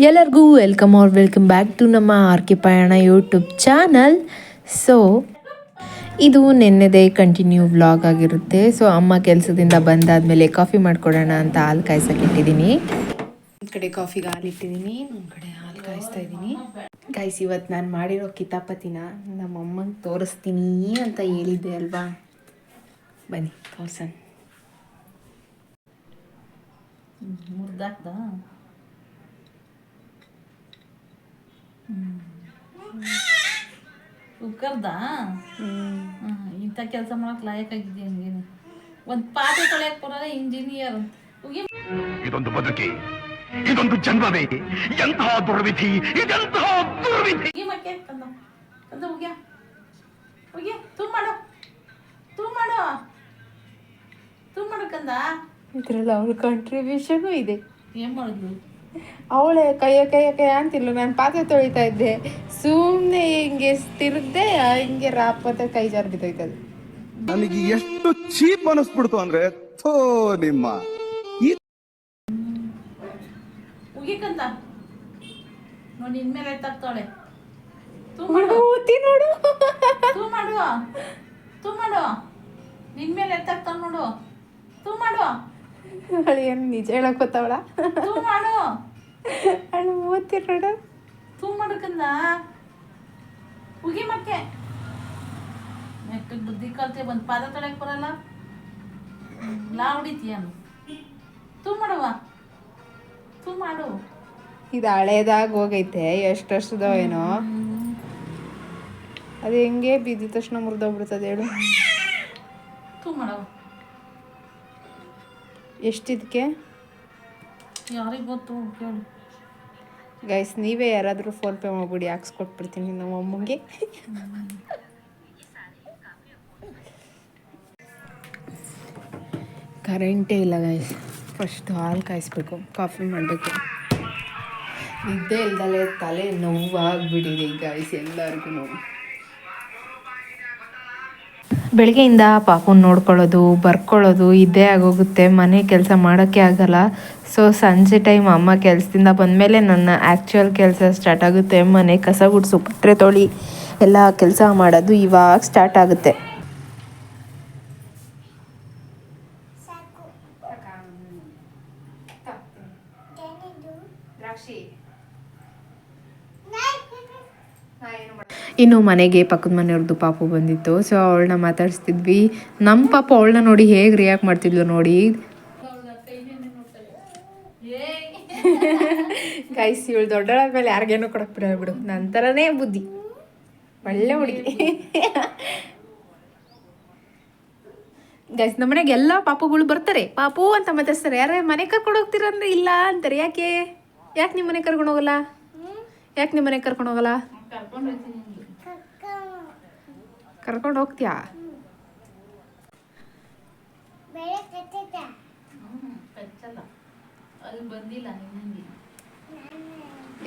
ಎಲ್ಲರಿಗೂ welcome back to ನಮ್ಮ R K ಪಯಣ ಯೂಟ್ಯೂಬ್ ಚಾನಲ್. ಸೊ ಇದು ನೆನ್ನೆದೇ ಕಂಟಿನ್ಯೂ ವ್ಲಾಗ್ ಆಗಿರುತ್ತೆ. ಸೊ ಅಮ್ಮ ಕೆಲಸದಿಂದ ಬಂದಾದಮೇಲೆ ಕಾಫಿ ಮಾಡಿಕೊಡೋಣ ಅಂತ ಹಾಲು ಕಾಯಿಸೋಕೆ ಇಟ್ಟಿದ್ದೀನಿ. ಒಂದು ಕಡೆ ಕಾಫಿಗೆ ಹಾಲು ಇಟ್ಟಿದ್ದೀನಿ, ಒಂದು ಕಡೆ ಹಾಲು ಕಾಯಿಸ್ತಾ ಇದ್ದೀನಿ. ಗೈಸ್, ಇವತ್ತು ನಾನು ಮಾಡಿರೋ ಕಿತಾಪತಿನ ನಮ್ಮಮ್ಮಂಗೆ ತೋರಿಸ್ತೀನಿ ಅಂತ ಹೇಳಿದ್ದೆ ಅಲ್ವಾ, ಬನ್ನಿ ತೋರ್ಸೋಣ. ಮುರ್ದಾಕ್ದ ಕುಕ್ಕರ್ದ ಇಂಥ ಕೆಲಸ ಮಾಡಕ್ ಲಾಯಕ್ಕಾಗಿದ್ದೆ. ಹಂಗೇನು ಒಂದು ಪಾತ್ರೆ ತೊಳೆಯಕ್ ಬರಲ್ಲ ಇಂಜಿನಿಯರ್. ಇದೊಂದು ಬದುಕಿ, ಇದೊಂದು ಜನ್ಮವೇ, ಎಂತಹ ದುರ್ವಿಧಿ, ಇದೆಂತಹ ದುರ್ವಿಧಿ. ಮಕ್ಕೆ ಕಂದ ಕಂದ ಉಗ್ಯ ಉಗ್ಯ ತೂ ಮಾಡು ತೂ ಮಾಡು ತೂ ಮಾಡು ಕಂದ. ಇದರಲ್ಲಿ ಅವಳ ಕಾಂಟ್ರಿಬ್ಯೂಷನು ಇದೆ. ಏನ್ ಮಾಡಿದ್ಲು ಅವಳೇ ಕೈಯ ಅಂತಿಲ್ಲ. ನಾನು ಪಾತ್ರೆ ತೊಳಿತಾ ಇದ್ದೆ, ಸುಮ್ಮನೆ ಹಿಂಗೆ ತಿರುಗ್ದೆ, ಹಿಂಗೆ ರಾಪತ್ತೆ ಕೈ ಜಾರ್ ಬಿದ್ದೋಯ್ತದೆ. ನನಗೆ ಎಷ್ಟು ಚೀಪ್ ಅನಿಸ್ಬಿಡ್ತು ಅಂದ್ರೆ ಥೋ ನಿಮ್ಮ ಉಗಿಕಂತ ನೋಡಿ ಇನ್ಮೇಲೆ ತಗ್ತಾಳೆ. ತೂ ನೋಡು ಮಾಡು ನೋಡು ತೂ ಮಾಡು ತೂ ಮಾಡು ನಿನ್ಮೇಲೆ ತಗ್ತಾಳ ನೋಡು. ತೂ ಮಾಡು ಅವಳು ಏನು ನಿಜ ಹೇಳಕ್ ಗೊತ್ತವಳ. ತೂ ಮಾಡು ಅವಳು ಓದ್ತಿ ನೋಡು. ತೂ ಮಾಡಕಂದ ಉಗಿ ಮಕ್ಕೆ ಮೆಕ್ಕಗೆ ಬುದ್ಧಿ ಕಲ್ತೆ ಒಂದು ಪಾದ ತೊಳೆಯಕ್ಕೆ ಬರಲ್ಲ. ಲಾ ಹೊಡಿತೀಯ. ತೂ ಮಾಡುವ ತೂ ಮಾಡು. ಇದು ಹಳೇದಾಗ ಹೋಗೈತೆ, ಎಷ್ಟು ವರ್ಷದೋ ಏನೋ. ಅದು ಹೆಂಗೆ ಬಿದ್ದ ತಕ್ಷಣ ಮುರಿದೋಗ್ಬಿಡ್ತದೆ ಹೇಳು. ತೂ ಮಾಡವ ಎಷ್ಟಿದಕ್ಕೆ ಯಾರಿಗೆ ಗೊತ್ತು ಕೇಳು. ಗೈಸ್, ನೀವೇ ಯಾರಾದರೂ ಫೋನ್ ಪೇ ಮಾಡ್ಬಿಡಿ, ಹಾಕ್ಸ್ಕೊಟ್ಬಿಡ್ತೀನಿ ನಮ್ಮ ಅಮ್ಮಂಗೆ. ಕರೆಂಟೇ ಇಲ್ಲ ಗೈಸ್. ಫಸ್ಟ್ ಹಾಲು ಕಾಯಿಸ್ಬೇಕು, ಕಾಫಿ ಮಾಡಬೇಕು. ನಿದ್ದೆ ಇಲ್ದಲೇ ತಲೆ ನೋವಾಗ್ಬಿಟ್ಟಿದೆ ಗೈಸ್ ಎಲ್ಲರಿಗೂ ನೋವು. ಬೆಳಗ್ಗೆಯಿಂದ ಪಾಪುನ ನೋಡ್ಕೊಳ್ಳೋದು ಬರ್ಕೊಳ್ಳೋದು ಇದೇ ಆಗೋಗುತ್ತೆ, ಮನೆ ಕೆಲಸ ಮಾಡೋಕ್ಕೆ ಆಗಲ್ಲ. ಸೊ ಸಂಜೆ ಟೈಮ್ ಅಮ್ಮ ಕೆಲಸದಿಂದ ಬಂದಮೇಲೆ ನನ್ನ ಆ್ಯಕ್ಚುಯಲ್ ಕೆಲಸ ಸ್ಟಾರ್ಟ್ ಆಗುತ್ತೆ. ಮನೆ ಕಸ ಗುಡಿಸು, ಪಾತ್ರೆ ತೊಳಿ ಎಲ್ಲ ಕೆಲಸ ಮಾಡೋದು ಇವಾಗ ಸ್ಟಾರ್ಟ್ ಆಗುತ್ತೆ. ಇನ್ನು ಮನೆಗೆ ಪಕ್ಕದ ಮನೆಯವ್ರದ್ದು ಪಾಪು ಬಂದಿತ್ತು. ಸೊ ಅವಳನ್ನ ಮಾತಾಡಿಸ್ತಿದ್ವಿ. ನಮ್ಮ ಪಾಪು ಅವಳನ್ನ ನೋಡಿ ಹೇಗೆ ರಿಯಾಕ್ಟ್ ಮಾಡ್ತಿದ್ಲು ನೋಡಿ ಗೈಸ್. ಇವಳು ದೊಡ್ಡಳಾದ್ಮೇಲೆ ಯಾರಿಗೇನೋ ಕೊಡಕ್ಕೆ ಬಿಡು, ನಂತರನೇ ಬುದ್ಧಿ. ಒಳ್ಳೆ ಹುಡುಗಿ ಗೈಸ್. ನಮ್ಮ ಮನೆಗೆ ಎಲ್ಲ ಪಾಪುಗಳು ಬರ್ತಾರೆ, ಪಾಪು ಅಂತ ಮಾತಾಡ್ತಾರೆ. ಯಾರೇ ಮನೆ ಕರ್ಕೊಂಡು ಹೋಗ್ತೀರಂದ್ರೆ ಇಲ್ಲ ಅಂತಾರೆ. ಯಾಕೆ ನಿಮ್ಮ ಮನೆ ಕರ್ಕೊಂಡು ಹೋಗಲ್ಲ? ನಿಮ್ಮ ಮನೆ ಕರ್ಕೊಂಡು ಹೋಗಲ್ಲ? ಕರ್ಕೊಂಡು ಹೋಗ್ತೀಯಾ?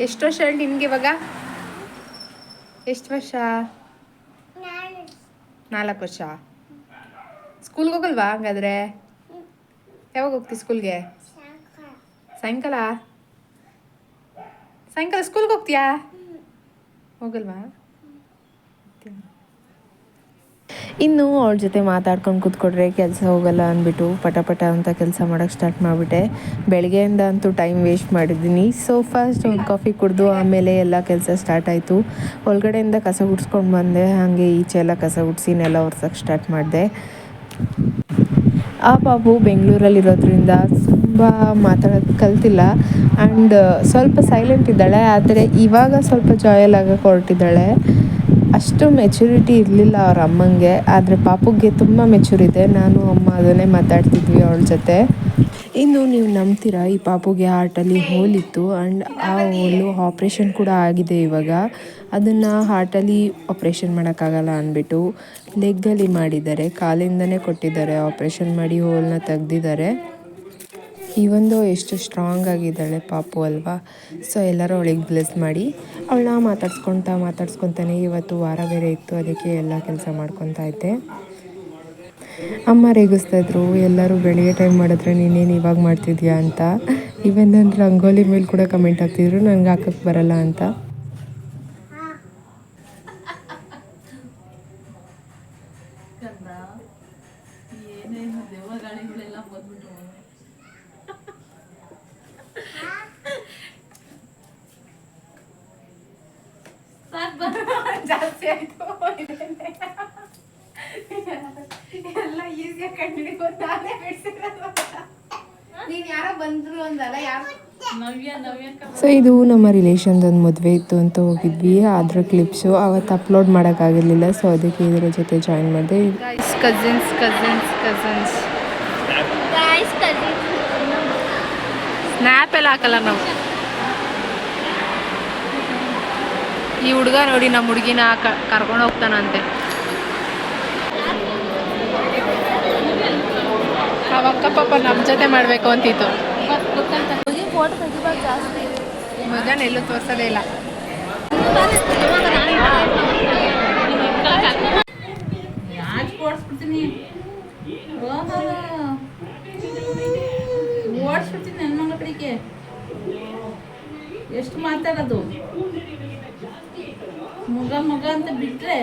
ಎಷ್ಟು ವರ್ಷ ಹೇಳಿ ನಿಮ್ಗೆ ಇವಾಗ? ಎಷ್ಟು ವರ್ಷ? 4 ವರ್ಷ. ಸ್ಕೂಲ್ಗೆ ಹೋಗಲ್ವಾ ಹಂಗಾದ್ರೆ? ಯಾವಾಗ ಹೋಗ್ತಿ ಸ್ಕೂಲ್ಗೆ? ಸಾಯಂಕಾಲ ಸ್ಕೂಲ್ಗೆ ಹೋಗ್ತೀಯಾ? ಹೋಗಲ್ವಾ? ಇನ್ನು ಅವಳ ಜೊತೆ ಮಾತಾಡ್ಕೊಂಡು ಕೂತ್ಕೊಂಡ್ರೆ ಕೆಲಸ ಹೋಗಲ್ಲ ಅಂದ್ಬಿಟ್ಟು ಪಟ ಅಂತ ಕೆಲಸ ಮಾಡೋಕ್ಕೆ ಸ್ಟಾರ್ಟ್ ಮಾಡಿಬಿಟ್ಟೆ. ಬೆಳಗ್ಗೆಯಿಂದ ಅಂತೂ ಟೈಮ್ ವೇಸ್ಟ್ ಮಾಡಿದ್ದೀನಿ. ಸೊ ಫಸ್ಟ್ ಒಂದು ಕಾಫಿ ಕುಡಿದು ಆಮೇಲೆ ಎಲ್ಲ ಕೆಲಸ ಸ್ಟಾರ್ಟ್ ಆಯಿತು. ಒಳಗಡೆಯಿಂದ ಕಸ ಗುಡಿಸ್ಕೊಂಡು ಬಂದೆ, ಹಾಗೆ ಈಚೆ ಎಲ್ಲ ಕಸ ಗುಡಿಸಿ ನೆಲ ಒರೆಸೋಕ್ಕೆ ಸ್ಟಾರ್ಟ್ ಮಾಡಿದೆ. ಆ ಪಾಪು ಬೆಂಗಳೂರಲ್ಲಿರೋದ್ರಿಂದ ತುಂಬ ಮಾತಾಡೋದು ಕಲ್ತಿಲ್ಲ ಆ್ಯಂಡ್ ಸ್ವಲ್ಪ ಸೈಲೆಂಟ್ ಇದ್ದಾಳೆ. ಆದರೆ ಇವಾಗ ಸ್ವಲ್ಪ ಜಾಯಲ್ ಆಗೋಕ್ಕೆ ಹೊರಟಿದ್ದಾಳೆ. ಅಷ್ಟು ಮೆಚುರಿಟಿ ಇರಲಿಲ್ಲ ಅವ್ರ ಅಮ್ಮಂಗೆ, ಆದರೆ ಪಾಪುಗೆ ತುಂಬ ಮೆಚೂರ್ ಇದೆ. ನಾನು ಅಮ್ಮ ಅದನ್ನೇ ಮಾತಾಡ್ತಿದ್ವಿ ಅವಳ ಜೊತೆ. ಇನ್ನು ನೀವು ನಂಬ್ತೀರಾ, ಈ ಪಾಪುಗೆ ಹಾರ್ಟಲ್ಲಿ ಹೋಲಿತ್ತು ಆ್ಯಂಡ್ ಆ ಹೋಲು ಆಪ್ರೇಷನ್ ಕೂಡ ಆಗಿದೆ ಇವಾಗ. ಅದನ್ನು ಹಾರ್ಟಲ್ಲಿ ಆಪ್ರೇಷನ್ ಮಾಡೋಕ್ಕಾಗಲ್ಲ ಅಂದ್ಬಿಟ್ಟು ಲೆಗ್ಗಲ್ಲಿ ಮಾಡಿದ್ದಾರೆ, ಕಾಲಿಂದನೇ ಕೊಟ್ಟಿದ್ದಾರೆ. ಆಪ್ರೇಷನ್ ಮಾಡಿ ಹೋಲನ್ನ ತೆಗ್ದಿದ್ದಾರೆ. ಈ ಒಂದು ಎಷ್ಟು ಸ್ಟ್ರಾಂಗ್ ಆಗಿದ್ದಾಳೆ ಪಾಪು ಅಲ್ವಾ. ಸೊ ಎಲ್ಲರೂ ಅವಳಿಗೆ ಬ್ಲೆಸ್ ಮಾಡಿ ಅವಳನ್ನ ಮಾತಾಡ್ಸ್ಕೊತಾನೆ ಇವತ್ತು ವಾರ ಬೇರೆ ಇತ್ತು, ಅದಕ್ಕೆ ಎಲ್ಲ ಕೆಲಸ ಮಾಡ್ಕೊತಾ ಇದ್ದೆ. ಅಮ್ಮ ರೇಗಿಸ್ತಾ ಇದ್ರು, ಎಲ್ಲರೂ ಬೆಳಿಗ್ಗೆ ಟೈಮ್ ಮಾಡಿದ್ರೆ ನೀನೇನು ಇವಾಗ ಮಾಡ್ತಿದ್ಯಾ ಅಂತ. ಈವನ್ ನನ್ನ ರಂಗೋಲಿ ಮೇಲೆ ಕೂಡ ಕಮೆಂಟ್ ಹಾಕ್ತಿದ್ರು, ನನಗೆ ಹಾಕಕ್ಕೆ ಬರಲ್ಲ ಅಂತ. ಕಂದ ಏನೇನು ದೇವಗಾಳಿಗಳೆಲ್ಲ ಬಂದ್ಬಿಟ್ಟು ಜಾಸ್ತಿ ಆಯ್ತು ಎಲ್ಲ ಈಸಿಯಾಗಿ ಕಂಡುಹಿಡಿಬೋದು. ನಾನೇ ಬಿಡ್ಸಿರೋದು. ನೀನ್ ಯಾರೋ ಬಂದ್ರು ಅಂದಲ್ಲ, ಯಾರು ನವ್ಯ ಸೊ ಇದು ನಮ್ಮ ರಿಲೇಷನ್ದೊಂದು ಮದುವೆ ಇತ್ತು ಅಂತ ಹೋಗಿದ್ವಿ. ಅದರ ಕ್ಲಿಪ್ಸು ಅವತ್ತು ಅಪ್ಲೋಡ್ ಮಾಡೋಕ್ಕಾಗಿರಲಿಲ್ಲ, ಸೊ ಅದಕ್ಕೆ ಇದರ ಜೊತೆ ಜಾಯಿನ್ ಮಾಡಿದೆ. ಕಸಿನ್ಸ್ ಸ್ನ್ಯಾಪ್ ಎಲ್ಲ ಹಾಕಲ್ಲ ನಾವು. ಈ ಹುಡುಗ ನೋಡಿ ನಮ್ಮ ಹುಡುಗಿನ ಕರ್ಕೊಂಡು ಹೋಗ್ತಾನಂತೆ. ಅವಕ್ಕ ಪಾಪ ನಮ್ಮ ಜೊತೆ ಮಾಡಬೇಕು ಅಂತಿತ್ತು. ಮಗನ ಎಲ್ಲೂ ತೋರಿಸೋದೇ ಇಲ್ಲ. ಯಾಕೆ ಓಡಿಸ್ಬಿಡ್ತೀನಿ, ಓಡಿಸ್ಬಿಡ್ತೀನಿ ನನ್ನ ಮಗಳ ಕಡೆಗೆ. ಎಷ್ಟು ಮಾತಾಡೋದು, ಮಗ ಅಂತ ಬಿಟ್ಟರೆ.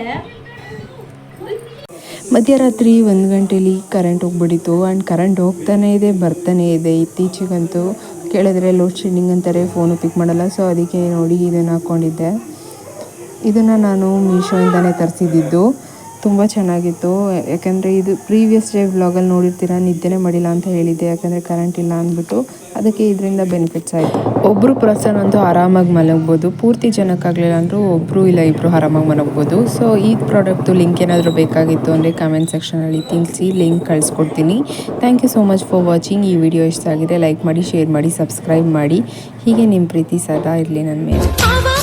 ಮಧ್ಯರಾತ್ರಿ 1 ಗಂಟೆಲಿ ಕರೆಂಟ್ ಹೋಗ್ಬಿಟ್ಟಿತ್ತು. ಆ್ಯಂಡ್ ಕರೆಂಟ್ ಹೋಗ್ತಾನೇ ಇದೆ, ಬರ್ತಾನೇ ಇದೆ. ಇತ್ತೀಚೆಗಂತೂ ಕೇಳಿದ್ರೆ ಲೋಡ್ ಶೆಡ್ಡಿಂಗ್ ಅಂತಾರೆ, ಫೋನು ಪಿಕ್ ಮಾಡಲ್ಲ. ಸೊ ಅದಕ್ಕೆ ನೋಡಿ ಇದನ್ನು ಹಾಕ್ಕೊಂಡಿದ್ದೆ. ಇದನ್ನು ನಾನು ಮೀಶೋಯಿಂದನೇ ತರಿಸಿದ್ದು. ತುಂಬ ಚೆನ್ನಾಗಿತ್ತು. ಯಾಕಂದರೆ ಇದು ಪ್ರೀವಿಯಸ್ ಡೇ ವ್ಲಾಗಲ್ಲಿ ನೋಡಿರ್ತೀರ, ನಿದ್ದೆನೇ ಮಾಡಿಲ್ಲ ಅಂತ ಹೇಳಿದ್ದೆ, ಯಾಕಂದರೆ ಕರೆಂಟ್ ಇಲ್ಲ ಅಂದ್ಬಿಟ್ಟು. ಅದಕ್ಕೆ ಇದರಿಂದ ಬೆನಿಫಿಟ್ಸ್ ಆಯಿತು. ಒಬ್ಬರು ಪರ್ಸನ್ ಅಂತೂ ಆರಾಮಾಗಿ ಮಲಗ್ಬೋದು, ಪೂರ್ತಿ ಜನಕ್ಕಾಗಲಿಲ್ಲ ಅಂದರೂ ಒಬ್ಬರು ಇಲ್ಲ ಇಬ್ಬರು ಆರಾಮಾಗಿ ಮಲಗ್ಬೋದು. ಸೊ ಈ ಪ್ರಾಡಕ್ಟ್ದು ಲಿಂಕ್ ಏನಾದರೂ ಬೇಕಾಗಿತ್ತು ಅಂದರೆ ಕಮೆಂಟ್ ಸೆಕ್ಷನಲ್ಲಿ ತಿಳಿಸಿ, ಲಿಂಕ್ ಕಳಿಸ್ಕೊಡ್ತೀನಿ. Thank you so much for watching. ಈ ವಿಡಿಯೋ ಇಷ್ಟ ಆಗಿದೆ ಲೈಕ್ ಮಾಡಿ, ಶೇರ್ ಮಾಡಿ, ಸಬ್ಸ್ಕ್ರೈಬ್ ಮಾಡಿ. ಹೀಗೆ ನಿಮ್ಮ ಪ್ರೀತಿ ಸದಾ ಇರಲಿ ನನ್ನ ಮೇಲೆ.